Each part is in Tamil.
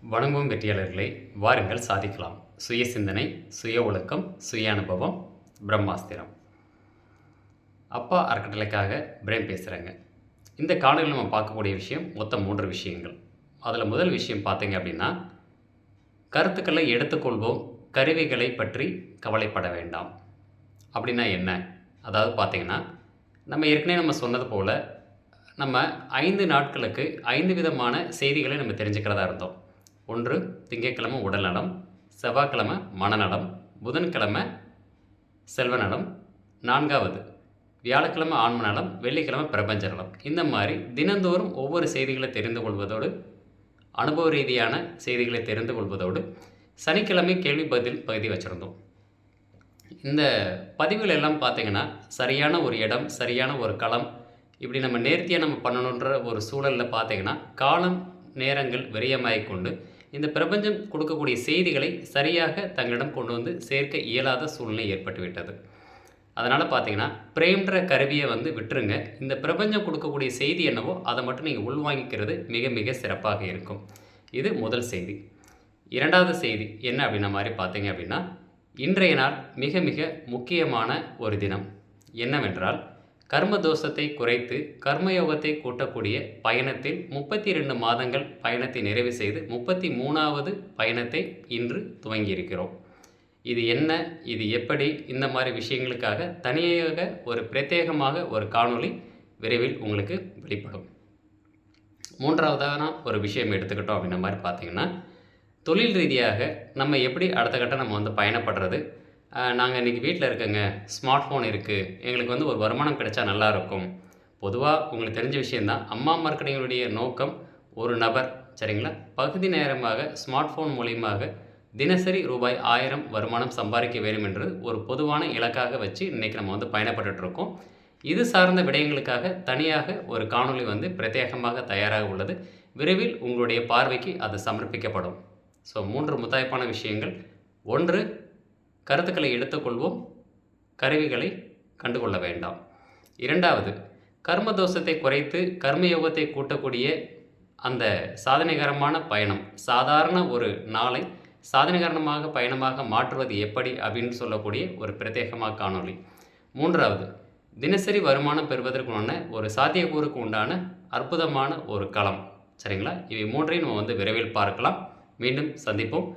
வணங்கும் வெற்றியாளர்களை வாருங்கள் சாதிக்கலாம். சுய சிந்தனை, சுய ஒழுக்கம், சுய அனுபவம், பிரம்மாஸ்திரம். அப்பா அறக்கட்டளைக்காக பிரேம் பேசுகிறேங்க. இந்த காணொலியில் நம்ம பார்க்கக்கூடிய விஷயம் மொத்தம் 3 விஷயங்கள். அதில் முதல் விஷயம் பார்த்தீங்க அப்படின்னா, கருத்துக்களை எடுத்துக்கொள்வோம், கருவிகளை பற்றி கவலைப்பட வேண்டாம். அப்படின்னா என்ன? அதாவது பார்த்தீங்கன்னா, நம்ம சொன்னது போல் நம்ம 5 நாட்களுக்கு 5 விதமான செய்திகளை நம்ம தெரிஞ்சுக்கிறதா இருந்தோம். 1 திங்கட்கிழமை உடல்நலம், செவ்வாய்க்கிழமை மனநலம், புதன்கிழமை செல்வநலம், 4வது வியாழக்கிழமை ஆன்ம நலம், வெள்ளிக்கிழமை பிரபஞ்ச நலம். இந்த மாதிரி தினந்தோறும் ஒவ்வொரு செய்திகளை தெரிந்து கொள்வதோடு, அனுபவ ரீதியான செய்திகளை தெரிந்து கொள்வதோடு, சனிக்கிழமை கேள்வி பதில் பகுதி வச்சுருந்தோம். இந்த பதிவுகள் எல்லாம் பார்த்திங்கன்னா, சரியான ஒரு இடம், சரியான ஒரு களம், இப்படி நம்ம நேர்த்தியாக நம்ம பண்ணணுன்ற ஒரு சூழலில் பார்த்திங்கன்னா, காலம் நேரங்கள் விரயமாகிக் கொண்டு இந்த பிரபஞ்சம் கொடுக்கக்கூடிய செய்திகளை சரியாக தங்களிடம் கொண்டு வந்து சேர்க்க இயலாத சூழ்நிலை ஏற்பட்டுவிட்டது. அதனால் பார்த்தீங்கன்னா, பிரேம்ன்ற கருவியை விட்டுருங்க. இந்த பிரபஞ்சம் கொடுக்கக்கூடிய செய்தி என்னவோ அதை மட்டும் நீங்கள் உள்வாங்கிக்கிறது மிக மிக சிறப்பாக இருக்கும். இது முதல் செய்தி. 2வது செய்தி என்ன அப்படின்ன மாதிரி பார்த்தீங்க அப்படின்னா, இன்றைய நாள் மிக மிக முக்கியமான ஒரு தினம். என்னவென்றால், கர்ம தோஷத்தை குறைத்து கர்மயோகத்தை கூட்டக்கூடிய பயணத்தில் 32 மாதங்கள் பயணத்தை நிறைவு செய்து 33வது பயணத்தை இன்று துவங்கியிருக்கிறோம். இது என்ன, இது எப்படி, இந்த மாதிரி விஷயங்களுக்காக தனியாக ஒரு பிரத்யேகமாக ஒரு காணொளி விரைவில் உங்களுக்கு வெளிப்படும். 3வதான ஒரு விஷயம் எடுத்துக்கிட்டோம் அப்படின்ற மாதிரி பார்த்தீங்கன்னா, தொழில் ரீதியாக நம்ம எப்படி அடுத்த கட்டம் நம்ம பயணப்படுறது. நாங்கள் இன்றைக்கி வீட்டில் இருக்கங்க, ஸ்மார்ட் ஃபோன் இருக்குது, எங்களுக்கு ஒரு வருமானம் கிடைச்சா நல்லாயிருக்கும். பொதுவாக உங்களுக்கு தெரிஞ்ச விஷயந்தான், அம்மா மார்க்கெட்டிங்களுடைய நோக்கம் ஒரு நபர் சரிங்களா, பகுதி நேரமாக ஸ்மார்ட் ஃபோன் மூலியமாக தினசரி ரூபாய் 1000 வருமானம் சம்பாதிக்க வேண்டும் என்று ஒரு பொதுவான இலக்காக வச்சு இன்றைக்கி நம்ம பயணப்பட்டுருக்கோம். இது சார்ந்த விடயங்களுக்காக தனியாக ஒரு காணொளி பிரத்யேகமாக தயாராக உள்ளது. விரைவில் உங்களுடைய பார்வைக்கு அது சமர்ப்பிக்கப்படும். ஸோ 3 முத்தாய்ப்பான விஷயங்கள். 1, கருத்துக்களை எடுத்துக்கொள்வோம், கருவிகளை கண்டுகொள்ள வேண்டாம். 2வது, கர்மதோஷத்தை குறைத்து கர்மயோகத்தை கூட்டக்கூடிய அந்த சாதனைகரமான பயணம், சாதாரண ஒரு நாளை சாதனைகரமாக பயணமாக மாற்றுவது எப்படி அப்படின்னு சொல்லக்கூடிய ஒரு பிரத்யேகமாக காணொளி. 3வது, தினசரி வருமானம் பெறுவதற்குண்டான ஒரு சாத்தியக்கூறுக்கு உண்டான அற்புதமான ஒரு களம். சரிங்களா? இவை 3ஐயும் நம்ம விரைவில் பார்க்கலாம். மீண்டும் சந்திப்போம்.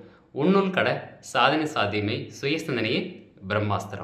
உன்னுள் கட சாதனை சாத்தியமை சுய சிந்தனையே பிரம்மாஸ்திரம்.